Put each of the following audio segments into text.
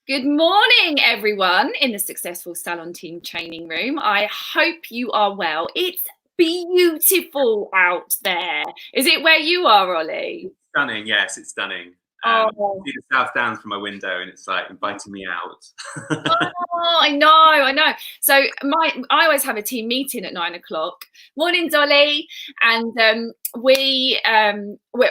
Good morning, everyone in the Successful Salon Team Training Room. I hope you are well. It's beautiful out there. Is it where you are, Ollie? It's stunning, yes, it's stunning. Oh. I see the South Downs from my window and it's like inviting me out. Oh, I know. So I always have a team meeting at 9 o'clock. Morning, Ollie. And we're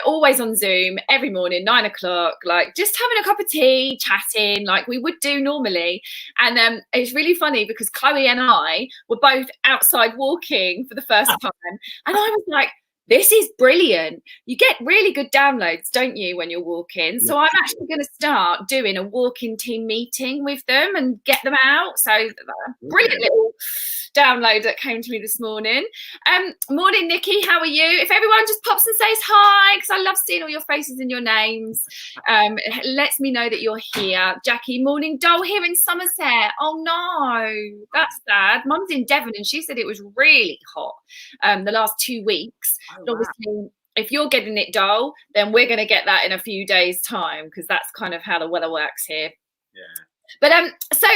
always on Zoom every morning, 9 o'clock, like just having a cup of tea, chatting like we would do normally. And it's really funny because Chloe and I were both outside walking for the first time. And I was like, this is brilliant. You get really good downloads, don't you, when you're walking? So I'm actually going to start doing a walking team meeting with them and get them out. So brilliant little download that came to me this morning. Morning, Nikki. How are you? If everyone just pops and says hi, because I love seeing all your faces and your names. It lets me know that you're here. Jackie, morning, Dole here in Somerset. Oh no, that's sad. Mum's in Devon and she said it was really hot the last 2 weeks. But obviously, if you're getting it, Dole, then we're going to get that in a few days' time because that's kind of how the weather works here. Yeah. But so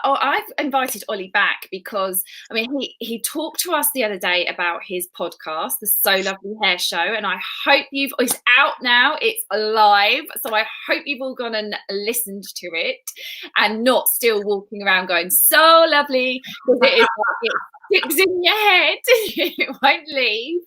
I've invited Ollie back because, I mean, he talked to us the other day about his podcast, the So Lovely Hair Show, and I hope it's out now, it's live, so I hope you've all gone and listened to it and not still walking around going, so lovely, because it is like, it sticks in your head, it won't leave.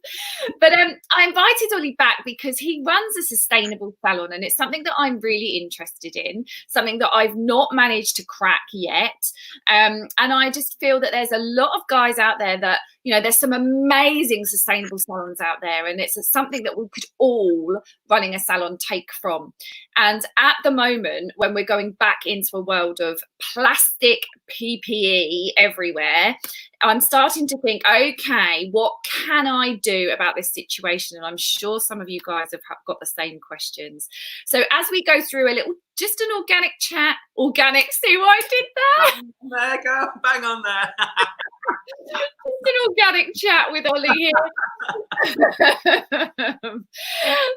But I invited Ollie back because he runs a sustainable salon and it's something that I'm really interested in, something that I've not managed to crack yet. And I just feel that there's a lot of guys out there that, you know, there's some amazing sustainable salons out there and it's something that we could all, running a salon, take from. And at the moment, when we're going back into a world of plastic PPE everywhere, I'm starting to think, okay, what can I do about this situation? And I'm sure some of you guys have got the same questions. So as we go through just an organic chat, see what I did there? There, go, bang on there. Just an organic chat with Ollie here.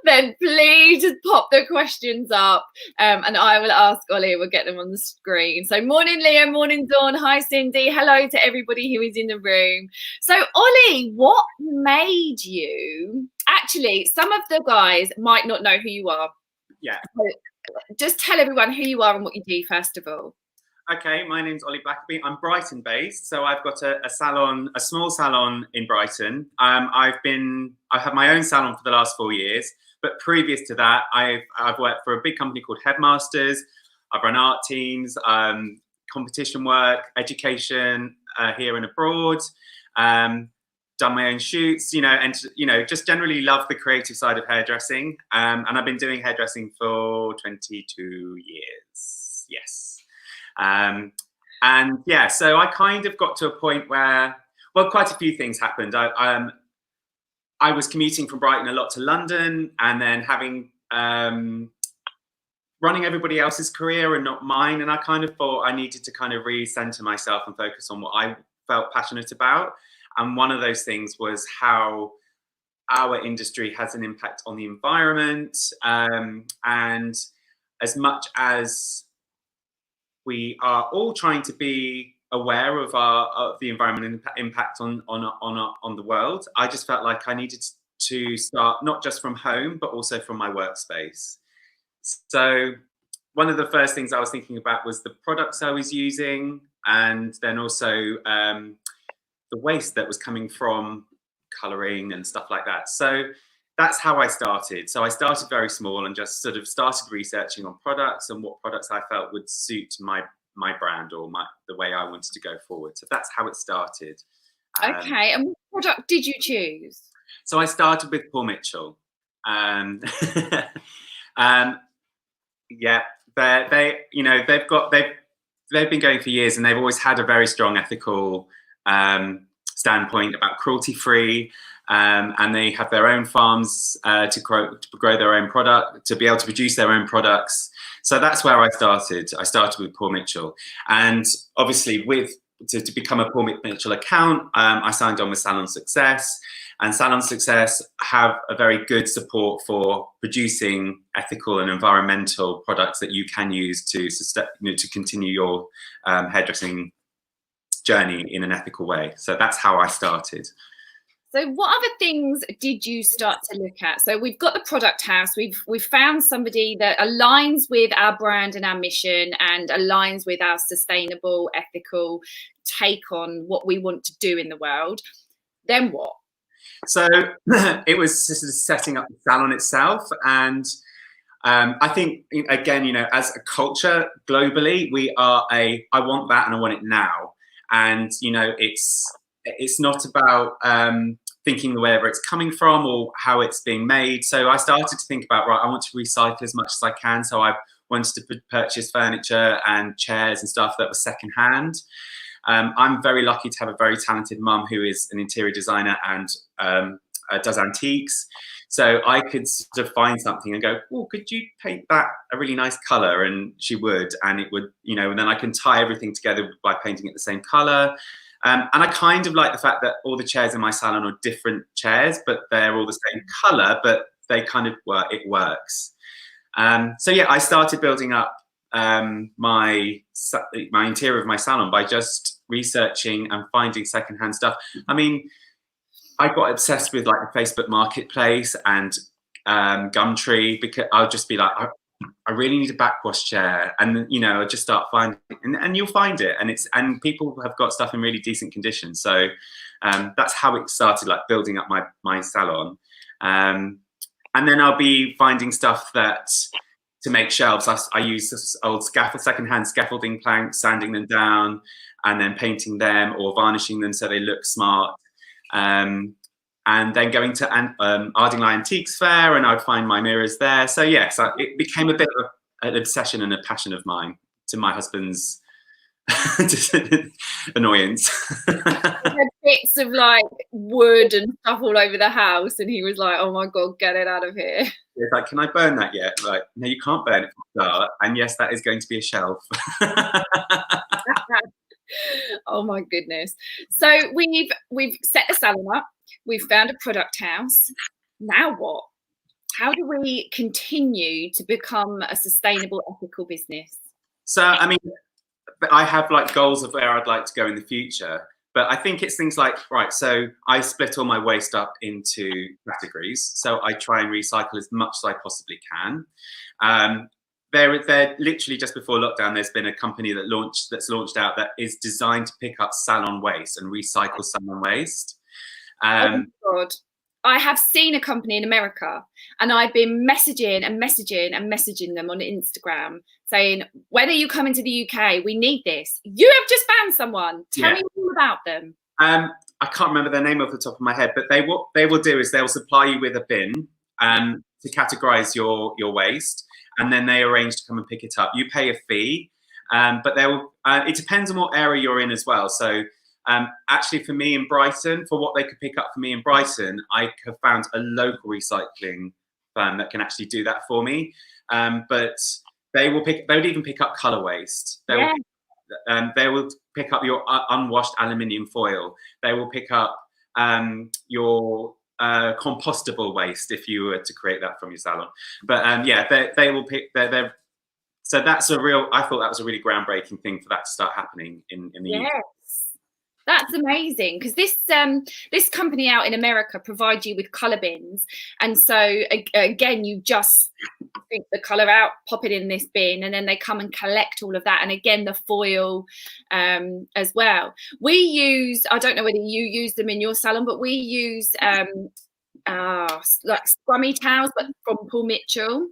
Then please just pop the questions up and I will ask Ollie, we'll get them on the screen. So morning, Leah, morning, Dawn, hi, Cindy. Hello to everybody who is in the room. So Ollie, what made you, actually, some of the guys might not know who you are. Yeah. So just tell everyone who you are and what you do, first of all. Okay, my name's Ollie Blackerby. I'm Brighton based, so I've got a salon, a small salon in Brighton. I've had my own salon for the last 4 years, but previous to that, I've worked for a big company called Headmasters. I've run art teams, competition work, education here and abroad. Done my own shoots, and just generally love the creative side of hairdressing. And I've been doing hairdressing for 22 years. Yes. And yeah, so I kind of got to a point where, well, quite a few things happened. I was commuting from Brighton a lot to London, and then having running everybody else's career and not mine. And I kind of thought I needed to kind of recenter myself and focus on what I felt passionate about. And one of those things was how our industry has an impact on the environment. And as much as we are all trying to be aware of the environmental impact on the world, I just felt like I needed to start not just from home, but also from my workspace. So one of the first things I was thinking about was the products I was using, and then also the waste that was coming from colouring and stuff like that. So that's how I started. So I started very small and just sort of started researching on products and what products I felt would suit my brand or the way I wanted to go forward. So that's how it started. Okay, and what product did you choose? So I started with Paul Mitchell. Yeah, they've been going for years, and they've always had a very strong ethical standpoint about cruelty-free. And they have their own farms to grow their own product, to be able to produce their own products. So that's where I started. I started with Paul Mitchell, and obviously to become a Paul Mitchell account, I signed on with Salon Success, And Salon Success have a very good support for producing ethical and environmental products that you can use to to continue your hairdressing journey in an ethical way. So that's how I started. So what other things did you start to look at? So we've got the product house. We've found somebody that aligns with our brand and our mission and aligns with our sustainable, ethical take on what we want to do in the world. Then what? So it was just setting up the salon itself. And I think, again, as a culture globally, we are I want that and I want it now. And, it's not about thinking wherever it's coming from or how it's being made. So I started to think about, right, I want to recycle as much as I can. So I wanted to purchase furniture and chairs and stuff that was secondhand. I'm very lucky to have a very talented mum who is an interior designer and does antiques. So I could sort of find something and go, oh, could you paint that a really nice color? And she would, and it would, and then I can tie everything together by painting it the same color. And I kind of like the fact that all the chairs in my salon are different chairs, but they're all the same color, but they kind of work, it works. So yeah, I started building up my interior of my salon by just researching and finding secondhand stuff. I mean, I got obsessed with like the Facebook Marketplace and Gumtree, because I'll just be like, I really need a backwash chair, and I just start finding, and you'll find it, and people have got stuff in really decent condition. So that's how it started, like building up my salon, and then I'll be finding stuff that to make shelves. I use this old secondhand scaffolding planks, sanding them down, and then painting them or varnishing them so they look smart. And then going to Ardingly Antiques Fair, and I'd find my mirrors there. So yes, it became a bit of an obsession and a passion of mine, to my husband's annoyance. He had bits of like wood and stuff all over the house, and he was like, "Oh my god, get it out of here!" It's like, "Can I burn that yet?" Like, no, you can't burn it from the start. And yes, that is going to be a shelf. Oh my goodness! So we've set the salon up. We've found a product house. Now what? How do we continue to become a sustainable, ethical business? So, I mean, I have like goals of where I'd like to go in the future, but I think it's things like, right, so I split all my waste up into categories. So I try and recycle as much as I possibly can. They're literally, just before lockdown, there's been a company that's launched out that is designed to pick up salon waste and recycle salon waste. Oh God. I have seen a company in America, and I've been messaging them on Instagram saying, when are you coming to the UK? We need this. You have just found someone. Tell me all about them. I can't remember their name off the top of my head, but what they will do is they'll supply you with a bin to categorize your waste, and then they arrange to come and pick it up. You pay a fee, but it depends on what area you're in as well. So actually, for me in Brighton, for what they could pick up for me in Brighton, I have found a local recycling firm that can actually do that for me. But they would even pick up colour waste. They will pick up your unwashed aluminium foil. They will pick up your compostable waste if you were to create that from your salon. But they will pick. So that's I thought that was a really groundbreaking thing for that to start happening in the UK. That's amazing, because this company out in America provides you with colour bins, and so again you just pick the colour out, pop it in this bin, and then they come and collect all of that, and again the foil as well. We use, I don't know whether you use them in your salon, but we use like scrummy towels, but from Paul Mitchell.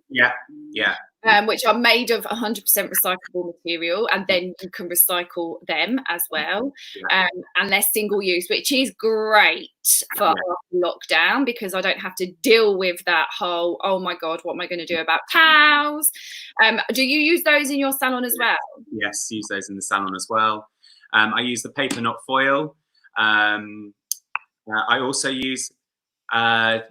Which are made of 100% recyclable material, and then you can recycle them as well. And they're single use, which is great for lockdown, because I don't have to deal with that whole, oh my God, what am I going to do about towels? Do you use those in your salon as well? Yes, use those in the salon as well. I use the paper, not foil. I also use, I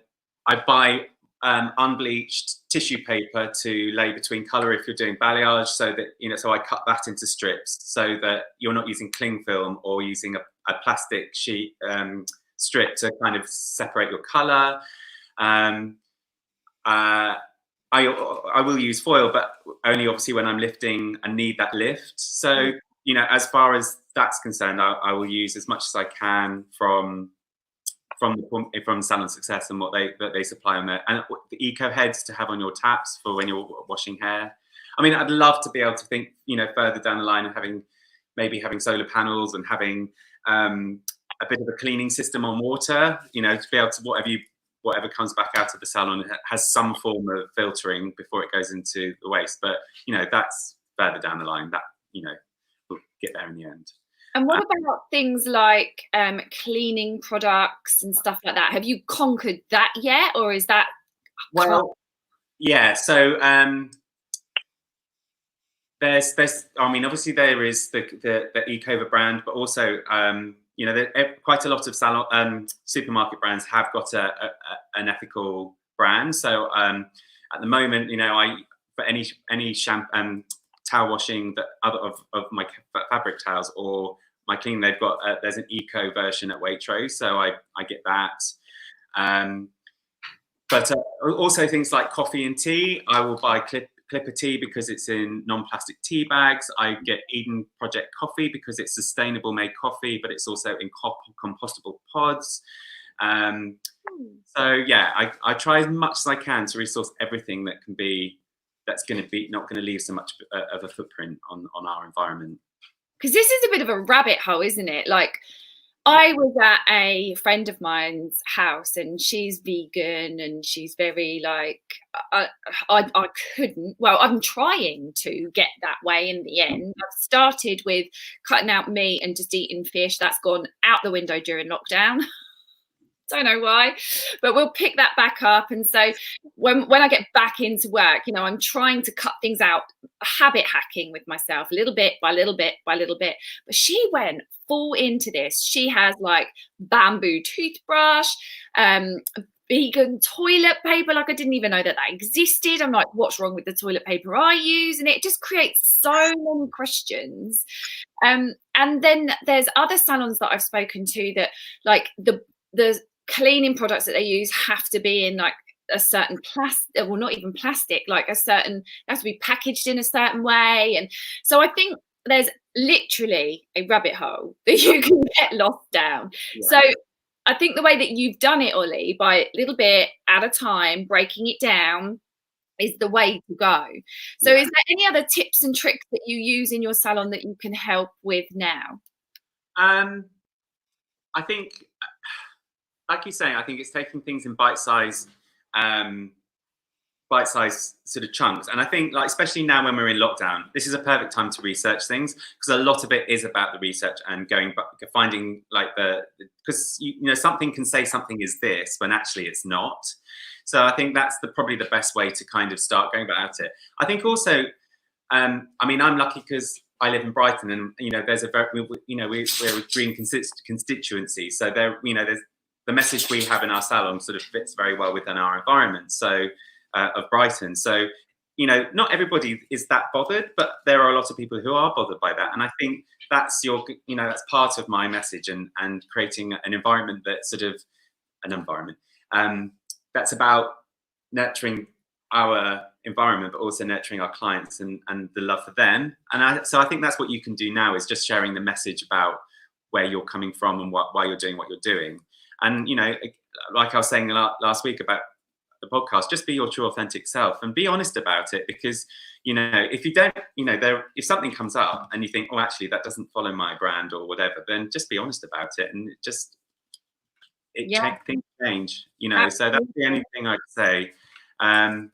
buy unbleached tissue paper to lay between colour if you're doing balayage, so that so I cut that into strips so that you're not using cling film or using a plastic sheet strip to kind of separate your colour. I will use foil, but only obviously when I'm lifting and need that lift. So, you know, as far as that's concerned, I will use as much as I can from Salon Success and what they supply on there, and the eco heads to have on your taps for when you're washing hair. I mean, I'd love to be able to think, you know, further down the line of having solar panels and having a bit of a cleaning system on water, you know, to be able to whatever comes back out of the salon has some form of filtering before it goes into the waste. But, you know, that's further down the line. That, you know, we'll get there in the end. And what about things like cleaning products and stuff like that? Have you conquered that yet, or is that? Well, yeah. So there's I mean, obviously there is the Ecova brand, but also you know, quite a lot of salon supermarket brands have got an ethical brand. So at the moment, you know, for any shampoo, towel washing that of my fabric towels or my cleaning, they've got there's an eco version at Waitrose, so I get that. But also things like coffee and tea, I will buy Clipper tea because it's in non-plastic tea bags. I get Eden Project coffee because it's sustainable made coffee, but it's also in compostable pods. So yeah, I try as much as I can to resource everything that can be, that's going to be not going to leave so much of a footprint on our environment. Because this is a bit of a rabbit hole, isn't it? Like, I was at a friend of mine's house and she's vegan and she's very like, I couldn't, well, I'm trying to get that way in the end. I've started with cutting out meat and just eating fish. That's gone out the window during lockdown. Don't know why, but we'll pick that back up. And so when I get back into work, you know, I'm trying to cut things out, habit hacking with myself, little bit by little bit by little bit. But she went full into this. She has like bamboo toothbrush, vegan toilet paper. Like, I didn't even know that existed. I'm like, what's wrong with the toilet paper I use? And it just creates so many questions. And then there's other salons that I've spoken to that like the cleaning products that they use have to be in like a certain plastic, well, not even plastic, like a certain, has to be packaged in a certain way. And so I think there's literally a rabbit hole that you can get lost down. Yeah. So I think the way that you've done it, Ollie, by little bit at a time, breaking it down, is the way to go. So is there any other tips and tricks that you use in your salon that you can help with now? I think, like you're saying, I think it's taking things in bite-sized sort of chunks. And I think, like, especially now when we're in lockdown, this is a perfect time to research things, because a lot of it is about the research and finding like because you know, something can say something is this when actually it's not. So I think that's probably the best way to kind of start going about it. I think also, I mean, I'm lucky because I live in Brighton, and you know, there's we're a green constituency, so there, you know, there's the message we have in our salon sort of fits very well within our environment. So of Brighton. So, you know, not everybody is that bothered, but there are a lot of people who are bothered by that. And I think that's that's part of my message, and creating an environment that's sort of that's about nurturing our environment, but also nurturing our clients and the love for them. And so I think that's what you can do now, is just sharing the message about where you're coming from and why you're doing what you're doing. And, you know, like I was saying last week about the podcast, just be your true authentic self and be honest about it. Because, you know, if you don't, you know, if something comes up and you think, oh, actually that doesn't follow my brand or whatever, then just be honest about it, and things change, you know. Absolutely. So that's the only thing I'd say. And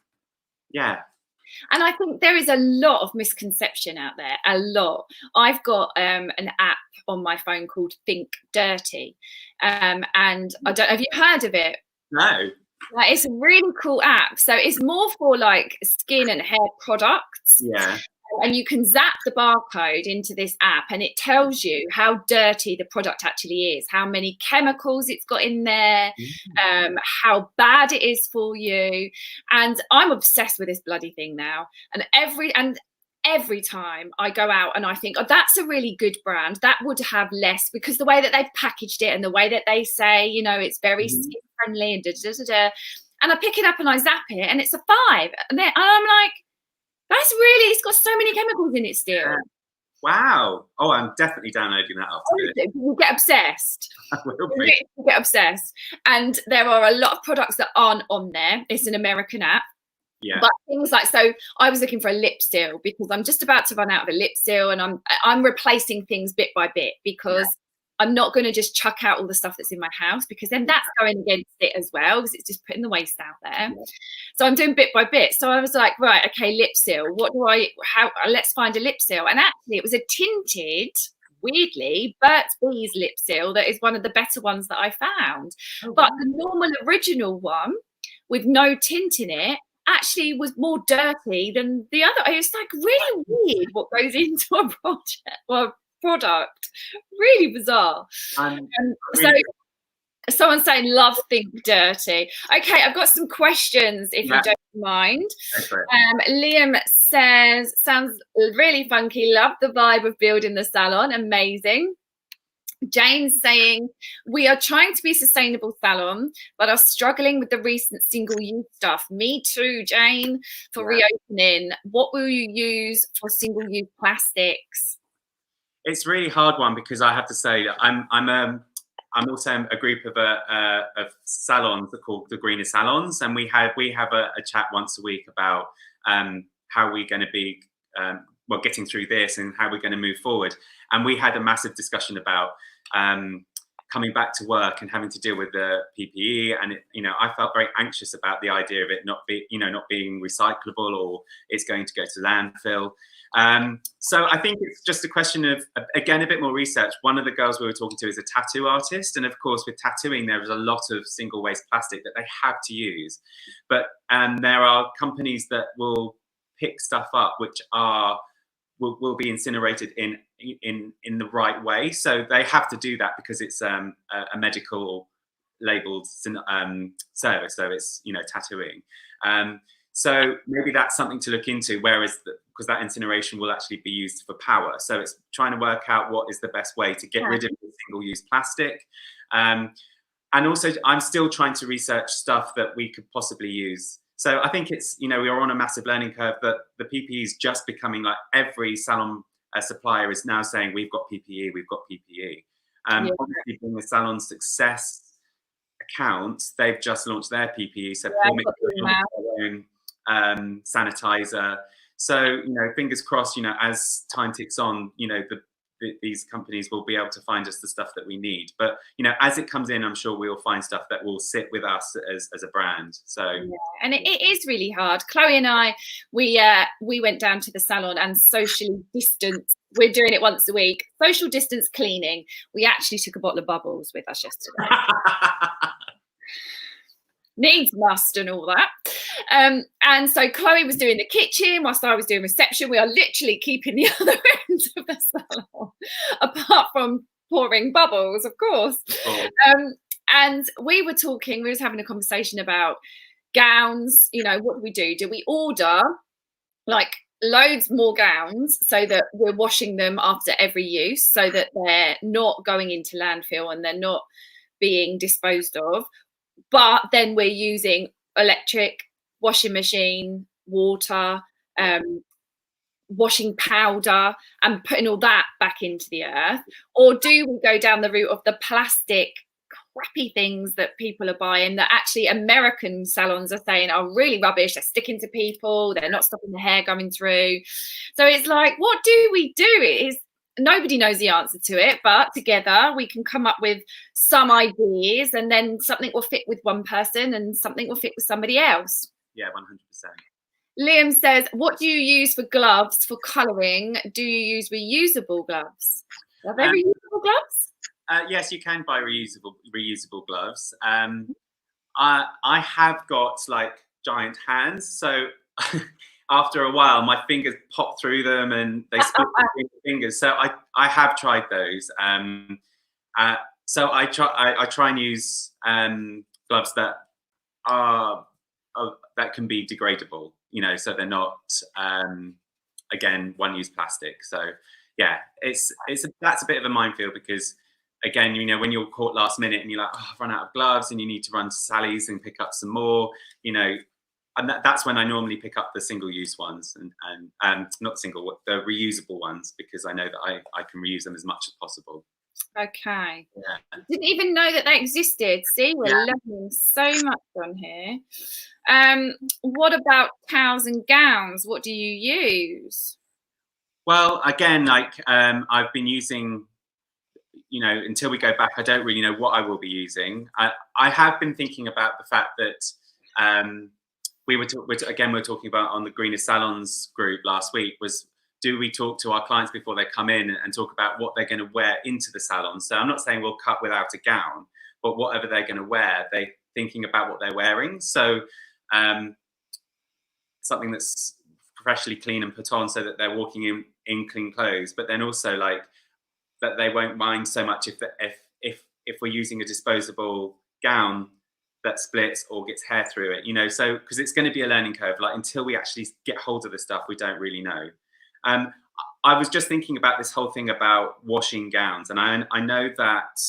I think there is a lot of misconception out there, a lot. I've got an app on my phone called Think Dirty, and I don't, have you heard of it? No. Like, it's a really cool app. So it's more for like skin and hair products. Yeah. And you can zap the barcode into this app and it tells you how dirty the product actually is, how many chemicals it's got in there, how bad it is for you. And I'm obsessed with this bloody thing now. And every time I go out and I think, oh, that's a really good brand, that would have less, because the way that they've packaged it and the way that they say, you know, it's very skin friendly and da da da da. And I pick it up and I zap it and it's a 5. And then I'm like, that's really, it's got so many chemicals in it still. Yeah. Wow. Oh, I'm definitely downloading that after this. You get obsessed. I will be. You get obsessed. And there are a lot of products that aren't on there. It's an American app. Yeah. But things like, so I was looking for a lip seal because I'm just about to run out of a lip seal, and I'm replacing things bit by bit, because I'm not going to just chuck out all the stuff that's in my house, because then that's going against it as well, because it's just putting the waste out there. Yeah. So I'm doing bit by bit. So I was like, right, okay, lip seal. Let's find a lip seal. And actually it was a tinted, weirdly, Burt's Bees lip seal that is one of the better ones that I found. Oh, but wow. The normal original one with no tint in it actually was more dirty than the other. It's like really weird what goes into a product. Really bizarre. So someone's saying love think dirty. Okay, I've got some questions if you don't mind. Liam says, sounds really funky, love the vibe of building the salon, amazing. Jane's saying, we are trying to be a sustainable salon, but are struggling with the recent single-use stuff. Me too, Jane, for reopening. What will you use for single-use plastics? It's a really hard one, because I have to say that I'm also a group of salons called the Greener Salons, and we have a chat once a week about how we're going to be getting through this and how we're going to move forward. And we had a massive discussion about coming back to work and having to deal with the PPE, and I felt very anxious about the idea of it not being recyclable, or it's going to go to landfill. So I think it's just a question of, again, a bit more research. One of the girls we were talking to is a tattoo artist, and of course with tattooing there is a lot of single waste plastic that they have to use, but there are companies that will pick stuff up which will be incinerated in the right way. So they have to do that because it's a medical labeled service, so it's tattooing. So maybe that's something to look into, whereas because that incineration will actually be used for power. So it's trying to work out what is the best way to get rid of the single-use plastic. And also I'm still trying to research stuff that we could possibly use. So I think it's, we are on a massive learning curve, but the PPE is just becoming like every salon supplier is now saying, we've got PPE, we've got PPE. Obviously being the Salon Success account, they've just launched their PPE. So their own sanitizer. So, fingers crossed, as time ticks on, these companies will be able to find us the stuff that we need. But, as it comes in, I'm sure we'll find stuff that will sit with us as a brand. So, and it is really hard. Chloe and I, we went down to the salon and socially distanced. We're doing it once a week. Social distance cleaning. We actually took a bottle of bubbles with us yesterday. Needs must and all that. And so Chloe was doing the kitchen whilst I was doing reception. We are literally keeping the other end of the salon, apart from pouring bubbles, of course. And we were having a conversation about gowns. What do? Do we order like loads more gowns so that we're washing them after every use, so that they're not going into landfill and they're not being disposed of? But then we're using electric, washing machine, water, washing powder, and putting all that back into the earth? Or do we go down the route of the plastic crappy things that people are buying, that actually American salons are saying are really rubbish, they're sticking to people, they're not stopping the hair going through? So it's like, what do we do? Nobody knows the answer to it, but together we can come up with some ideas, and then something will fit with one person and something will fit with somebody else. Yeah, 100%. Liam says, what do you use for gloves for colouring? Do you use reusable gloves? Are there reusable gloves? Yes, you can buy reusable gloves. I have got like giant hands, so after a while, my fingers pop through them and they split between the fingers. So I have tried those. So I try and use gloves that that can be degradable. So they're not again, one-use plastic. So yeah, that's a bit of a minefield, because again, you know, when you're caught last minute and you're like, oh, I've run out of gloves, and you need to run to Sally's and pick up some more, you know, and that's when I normally pick up the single-use ones, and not single, the reusable ones, because I know that I can reuse them as much as possible. Okay. Yeah. Didn't even know that they existed. See, we're learning so much on here. What about towels and gowns? What do you use? Well, again, like I've been using, you know, until we go back, I don't really know what I will be using. I have been thinking about the fact that we were talking about on the Greener Salons group last week, was, do we talk to our clients before they come in and talk about what they're going to wear into the salon? So I'm not saying we'll cut without a gown, but whatever they're going to wear, they're thinking about what they're wearing. So something that's professionally clean and put on, so that they're walking in clean clothes, but then also like that they won't mind so much if we're using a disposable gown that splits or gets hair through it, you know. So because it's going to be a learning curve, like until we actually get hold of the stuff, we don't really know. I was just thinking about this whole thing about washing gowns, and I know that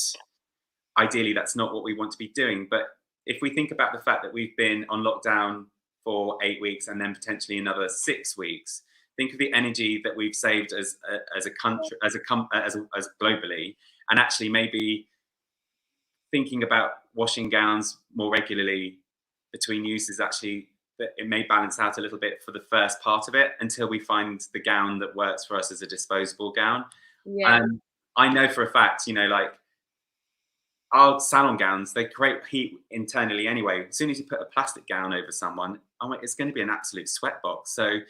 ideally that's not what we want to be doing, but if we think about the fact that we've been on lockdown for 8 weeks and then potentially another 6 weeks, think of the energy that we've saved as a country, as globally, and actually maybe thinking about washing gowns more regularly between uses, actually that it may balance out a little bit for the first part of it, until we find the gown that works for us as a disposable gown. Yeah. I know for a fact, you know, like our salon gowns, they create heat internally anyway. As soon as you put a plastic gown over someone, it's going to be an absolute sweat box. So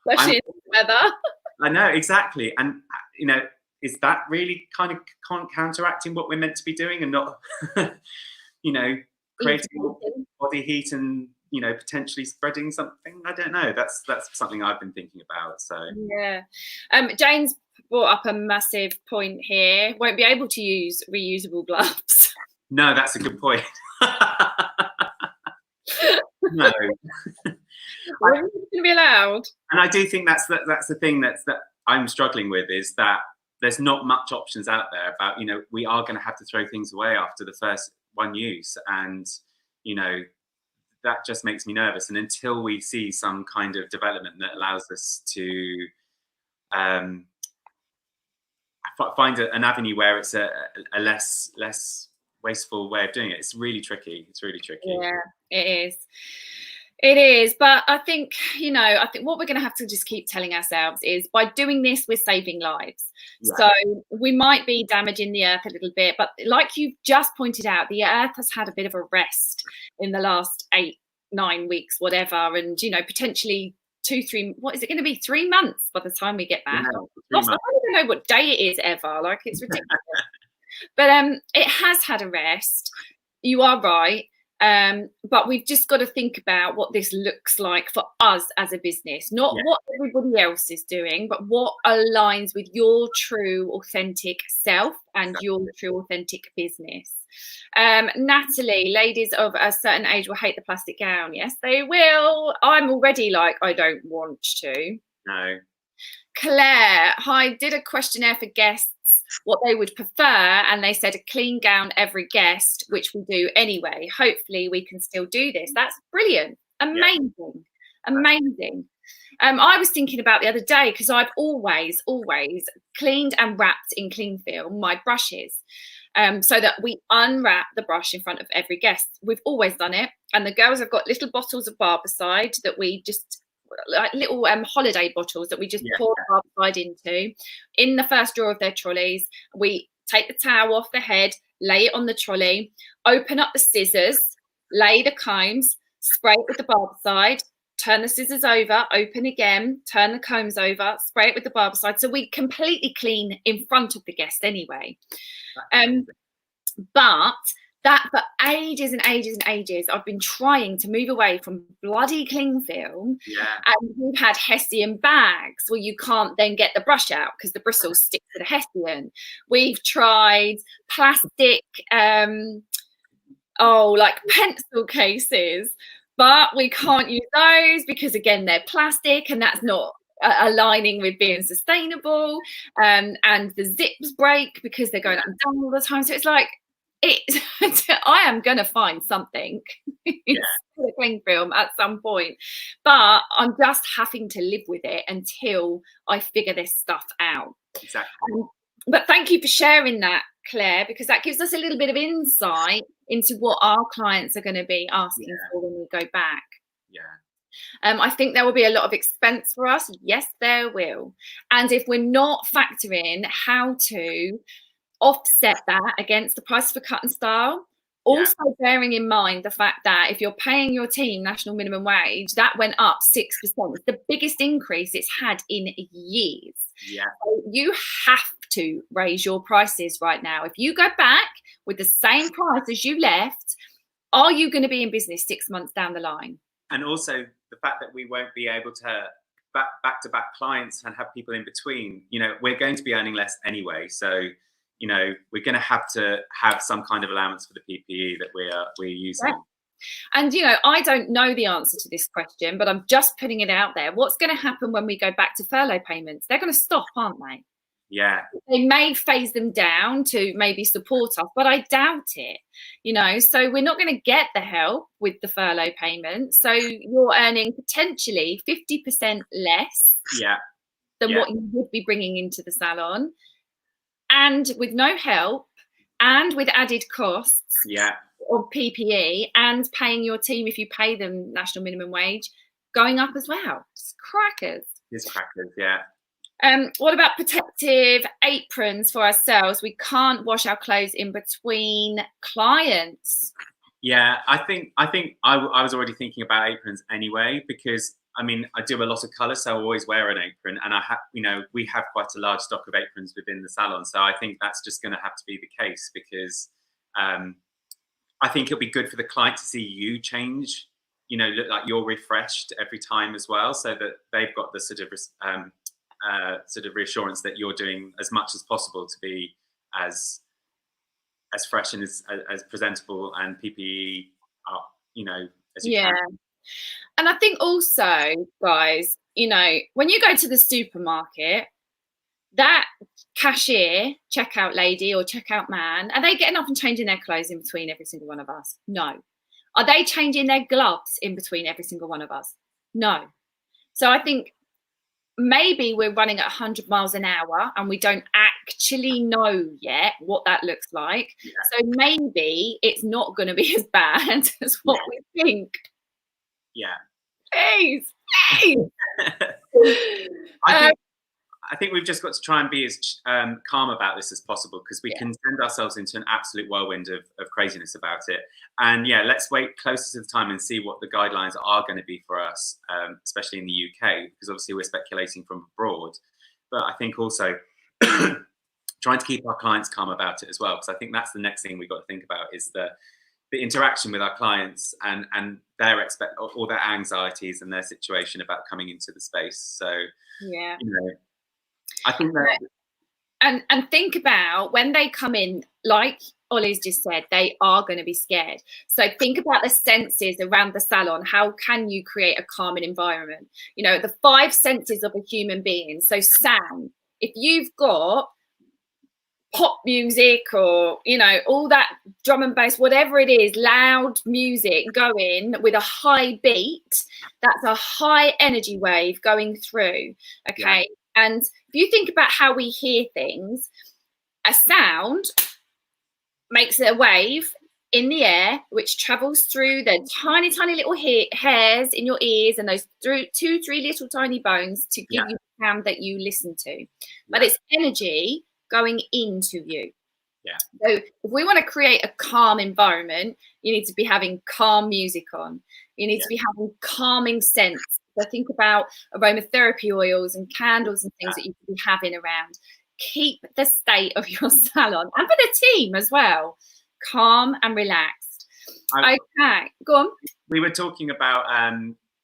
especially in the weather. I know, exactly. And, you know, is that really kind of counteracting what we're meant to be doing, and not, you know, creating body heat and, you know, potentially spreading something? I don't know. That's something I've been thinking about. So yeah. Jane's brought up a massive point here. Won't be able to use reusable gloves. No, that's a good point. No. We're going to be allowed. And I do think that's the thing that I'm struggling with, is that there's not much options out there about, you know, we are going to have to throw things away after the first one use. And, you know, that just makes me nervous. And until we see some kind of development that allows us to find an avenue where it's a less wasteful way of doing it, it's really tricky. It's really tricky. Yeah, it is. It is, but I think, you know, what we're going to have to just keep telling ourselves is, by doing this, we're saving lives. Yeah. So we might be damaging the earth a little bit, but like you've just pointed out, the earth has had a bit of a rest in the last 8-9 weeks, whatever, and, you know, potentially 2-3, what is it going to be, 3 months by the time we get back? Yeah, I don't even know what day it is ever. Like, it's ridiculous. But it has had a rest. You are right. But we've just got to think about what this looks like for us as a business, not what everybody else is doing, but what aligns with your true authentic self and your true authentic business. Natalie, ladies of a certain age will hate the plastic gown. Yes, they will. I'm already like, I don't want to. No. Claire, I did a questionnaire for guests what they would prefer, and they said a clean gown every guest, which we do anyway. Hopefully we can still do this. That's brilliant. Amazing. Amazing. I was thinking about the other day, because I've always cleaned and wrapped in cling film my brushes, so that we unwrap the brush in front of every guest. We've always done it, and the girls have got little bottles of Barbicide that we just, like little holiday bottles that we just pour Barbicide into. In the first drawer of their trolleys, we take the towel off the head, lay it on the trolley, open up the scissors, lay the combs, spray it with the Barbicide, turn the scissors over, open again, turn the combs over, spray it with the Barbicide. So we completely clean in front of the guest anyway. But that, for ages and ages and ages, I've been trying to move away from bloody cling film. And we've had Hessian bags where you can't then get the brush out because the bristles stick to the Hessian. We've tried plastic, like pencil cases, but we can't use those because, again, they're plastic, and that's not aligning with being sustainable, and the zips break because they're going up and down all the time. So it's like, I am gonna find something in the cling film at some point, but I'm just having to live with it until I figure this stuff out. Exactly. But thank you for sharing that, Claire, because that gives us a little bit of insight into what our clients are going to be asking for when we go back. I think there will be a lot of expense for us. Yes, there will. And if we're not factoring how to offset that against the price for cut and style, also bearing in mind the fact that if you're paying your team national minimum wage, that went up 6%. It's the biggest increase it's had in years. So you have to raise your prices right now. If you go back with the same price as you left, are you going to be in business 6 months down the line? And also the fact that we won't be able to back-to-back clients and have people in between, you know, we're going to be earning less anyway. So, you know, we're going to have some kind of allowance for the PPE that we're using. And, you know, I don't know the answer to this question, but I'm just putting it out there. What's going to happen when we go back to furlough payments? They're going to stop, aren't they? Yeah. They may phase them down to maybe support us, but I doubt it, you know, so we're not going to get the help with the furlough payment. So you're earning potentially 50% less than what you would be bringing into the salon, and with no help and with added costs of PPE and paying your team, if you pay them national minimum wage, going up as well. It's crackers. It's crackers, yeah. What about protective aprons for ourselves? We can't wash our clothes in between clients. Yeah, I think I was already thinking about aprons anyway, because I mean, I do a lot of colour, so I always wear an apron, and we have quite a large stock of aprons within the salon. So I think that's just going to have to be the case, because I think it'll be good for the client to see you change, you know, look like you're refreshed every time as well, so that they've got the sort of reassurance that you're doing as much as possible to be as fresh and as presentable and PPE up, you know, as you can. And I think also, guys, you know, when you go to the supermarket, that cashier, checkout lady or checkout man, are they getting up and changing their clothes in between every single one of us? No. Are they changing their gloves in between every single one of us? No. So I think maybe we're running at 100 miles an hour and we don't actually know yet what that looks like. So maybe it's not going to be as bad as what we think. Please. I think we've just got to try and be as calm about this as possible, because we can send ourselves into an absolute whirlwind of craziness about it. And let's wait closer to the time and see what the guidelines are going to be for us, especially in the UK, because obviously we're speculating from abroad. But I think also trying to keep our clients calm about it as well, because I think that's the next thing we've got to think about, is the interaction with our clients and their all their anxieties and their situation about coming into the space. So you know, I think that and think about when they come in, like Ollie's just said, they are going to be scared. So think about the senses around the salon. How can you create a calming environment? You know, the 5 senses of a human being. So sound, if you've got pop music or, you know, all that drum and bass, whatever it is, loud music going with a high beat, that's a high energy wave going through. And if you think about how we hear things, a sound makes a wave in the air which travels through the tiny little hairs in your ears and those 2-3 little tiny bones to give you the sound that you listen to. But it's energy going into you. So if we want to create a calm environment, you need to be having calm music on. You need to be having calming scents. So think about aromatherapy oils and candles and things that you can be having around. Keep the state of your salon, and for the team as well, calm and relaxed. Okay, go on. We were talking about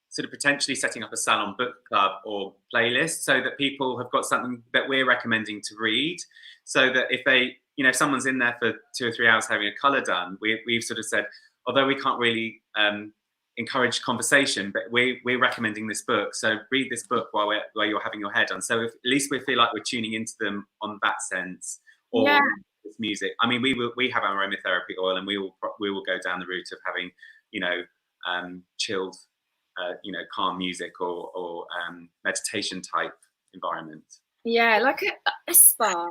sort of potentially setting up a salon book club or playlist, so that people have got something that we're recommending to read, so that if they, you know, if someone's in there for 2 or 3 hours having a colour done, we've sort of said, although we can't really encourage conversation, but we're recommending this book, so read this book while you're having your hair done. So at least we feel like we're tuning into them on that sense. Or this music. I mean, we have our aromatherapy oil, and we will go down the route of having, chilled, calm music or meditation type environment. Yeah, like a spa.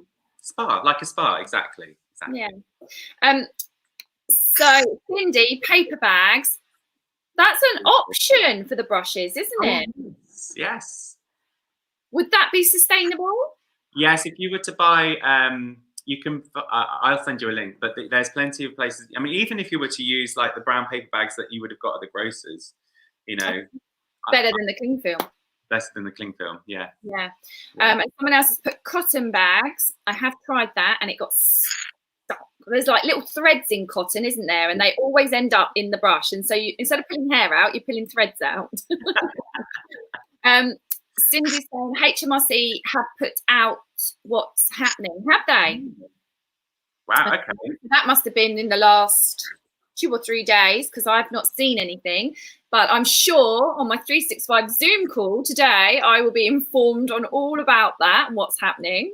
Like a spa, exactly. Yeah. So, Cindy, paper bags. That's an option for the brushes, isn't it? Yes. Would that be sustainable? Yes, if you were to buy, you can. I'll send you a link, but there's plenty of places. I mean, even if you were to use like the brown paper bags that you would have got at the grocers, better than the cling film. Better than the cling film, yeah. Yeah. And someone else has put cotton bags. I have tried that, and it got stuck. There's like little threads in cotton, isn't there? And they always end up in the brush. And so instead of pulling hair out, you're pulling threads out. Cindy's saying HMRC have put out what's happening. Have they? Wow, okay. That must have been in the last 2 or 3 days, because I've not seen anything. But I'm sure on my 365 Zoom call today, I will be informed on all about that and what's happening.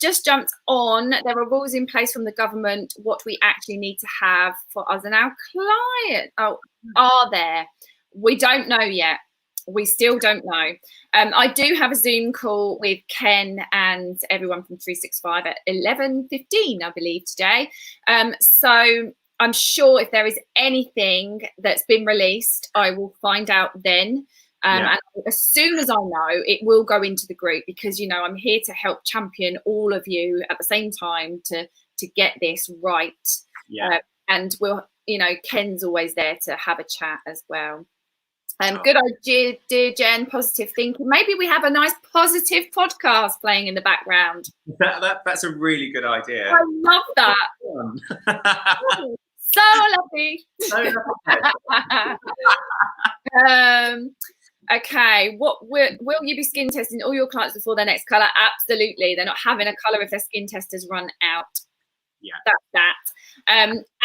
Just jumped on. There are rules in place from the government what we actually need to have for us and our client. Oh, are there? We don't know yet. We still don't know. I do have a Zoom call with Ken and everyone from 365 at 11:15, I believe, today. So I'm sure if there is anything that's been released, I will find out then. And as soon as I know, it will go into the group, because, I'm here to help champion all of you at the same time to get this right. Yeah. And we'll, Ken's always there to have a chat as well. Good idea, dear Jen. Positive thinking. Maybe we have a nice positive podcast playing in the background. That's a really good idea. I love that. So lovely. Okay. Will you be skin testing all your clients before their next colour? Absolutely. They're not having a colour if their skin test has run out. Yeah. That's that.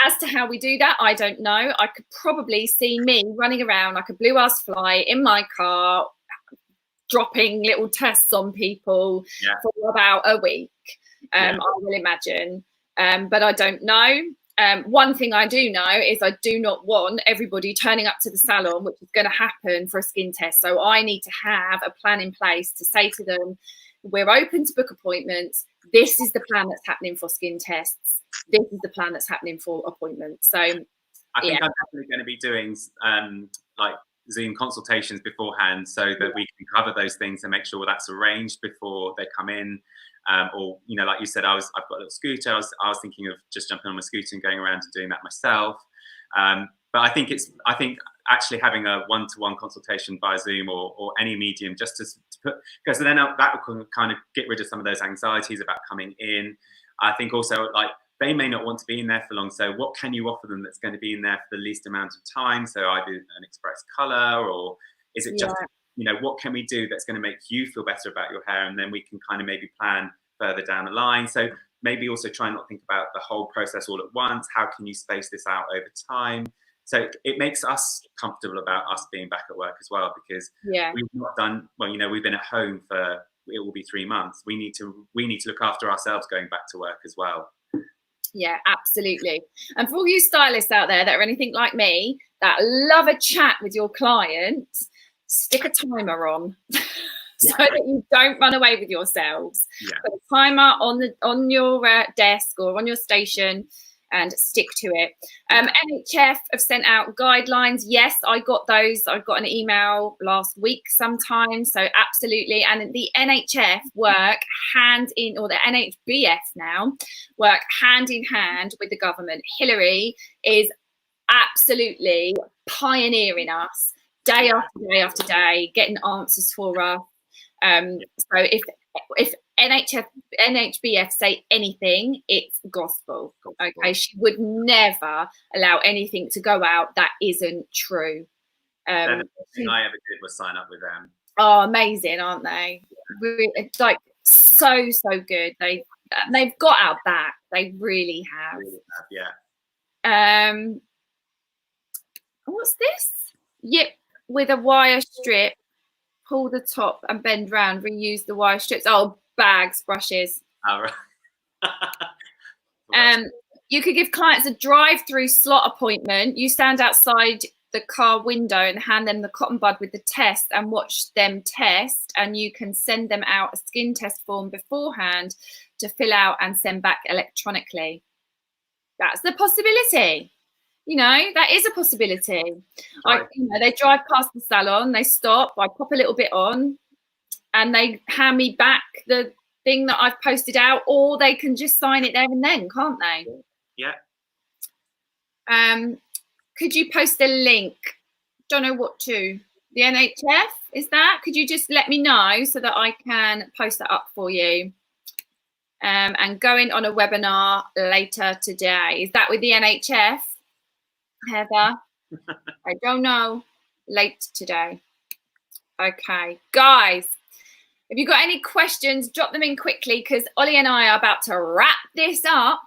As to how we do that, I don't know. I could probably see me running around like a blue-ass fly in my car, dropping little tests on people for about a week. I will imagine. But I don't know. One thing I do know is I do not want everybody turning up to the salon, which is going to happen for a skin test. So I need to have a plan in place to say to them, we're open to book appointments. This is the plan that's happening for skin tests. This is the plan that's happening for appointments. So I think I'm definitely going to be doing like Zoom consultations beforehand, so that we can cover those things and make sure that's arranged before they come in. Or like you said, I've got a little scooter. I was thinking of just jumping on my scooter and going around and doing that myself. But I think actually having a one-to-one consultation via Zoom or any medium, just to put, because then that will kind of get rid of some of those anxieties about coming in. I think also, like, they may not want to be in there for long, so what can you offer them that's going to be in there for the least amount of time? So either an express color, or is it just what can we do that's going to make you feel better about your hair, and then we can kind of maybe plan further down the line. So maybe also try not to think about the whole process all at once. How can you space this out over time? So it makes us comfortable about us being back at work as well, because we've not done we've been at home for, it will be 3 months. We need to look after ourselves going back to work as well. Yeah, absolutely. And for all you stylists out there that are anything like me, that love a chat with your client, stick a timer on so that you don't run away with yourselves. Put a timer on your desk or on your station and stick to it. NHF have sent out guidelines. Yes, I got those. I got an email last week sometime. So absolutely. And the NHF work or the NHBF now work hand in hand with the government. Hillary is absolutely pioneering us day after day after day, getting answers for us. So if NHBF say anything, it's gospel. Okay, she would never allow anything to go out that isn't true. The thing I ever did was sign up with them. Oh, amazing, aren't they? It's like so good. They've got our back. They really have. Yeah. What's this? Yip with a wire strip. Pull the top and bend round. Reuse the wire strips. Oh, bags, brushes. All right. You could give clients a drive-through slot appointment. You stand outside the car window and hand them the cotton bud with the test and watch them test, and you can send them out a skin test form beforehand to fill out and send back electronically. That's the possibility. You know, that is a possibility. Right. They drive past the salon, they stop, I pop a little bit on, and they hand me back the thing that I've posted out, or they can just sign it there and then, can't they? Yeah. Could you post a link? Don't know what to. The NHF, is that? Could you just let me know so that I can post that up for you? And going on a webinar later today. Is that with the NHF, Heather? I don't know. Late today. Okay, guys. If you've got any questions, drop them in quickly, because Ollie and I are about to wrap this up.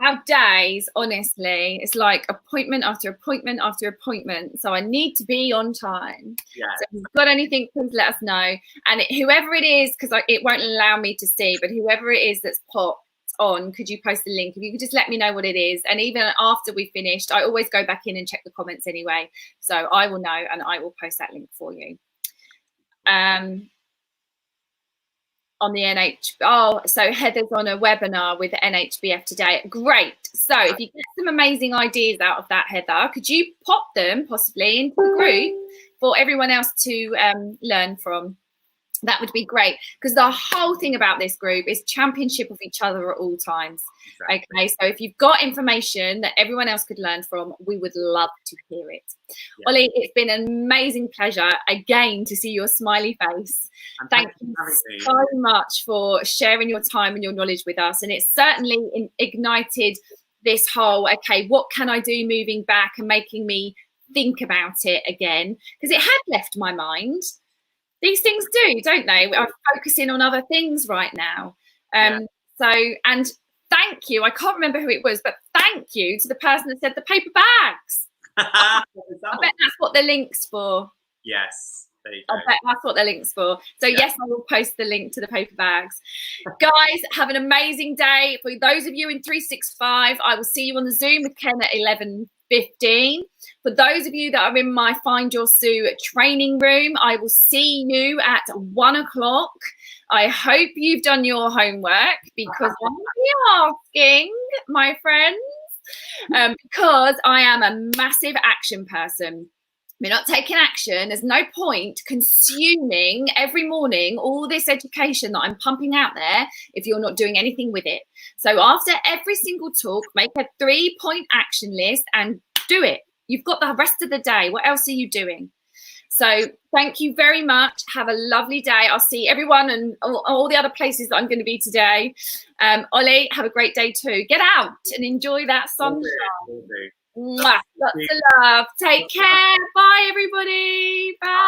Our days, honestly, it's like appointment after appointment after appointment. So I need to be on time. Yeah. So if you've got anything, please let us know. And whoever it is, because it won't allow me to see, but whoever it is that's popped on, could you post the link? If you could just let me know what it is. And even after we finished, I always go back in and check the comments anyway. So I will know and I will post that link for you. On the so Heather's on a webinar with the NHBF today. Great. So if you get some amazing ideas out of that, Heather, could you pop them possibly into the group for everyone else to learn from? That would be great, because the whole thing about this group is championship of each other at all times. Exactly. Okay, so if you've got information that everyone else could learn from, we would love to hear it. Yeah. Ollie, it's been an amazing pleasure again to see your smiley face. Thank you so much for sharing your time and your knowledge with us. And it's certainly ignited this whole, okay, what can I do moving back, and making me think about it again, because it had left my mind. These things do, don't they? I'm focusing on other things right now. So, and thank you. I can't remember who it was, but thank you to the person that said the paper bags. I bet that's what the link's for. Yes. There you go. I bet that's what the link's for. So yes, I will post the link to the paper bags. Guys, have an amazing day. For those of you in 365, I will see you on the Zoom with Ken at 11:15. For those of you that are in my Find Your Sue training room, I will see you at 1 o'clock. I hope you've done your homework, because I'm asking, my friends, because I am a massive action person. We're not taking action. There's no point consuming every morning all this education that I'm pumping out there if you're not doing anything with it. So after every single talk, make a 3-point action list and do it. You've got the rest of the day. What else are you doing? So thank you very much. Have a lovely day. I'll see everyone and all the other places that I'm going to be today. Ollie, have a great day too. Get out and enjoy that sunshine. Lots of love. Take care. Bye, everybody. Bye.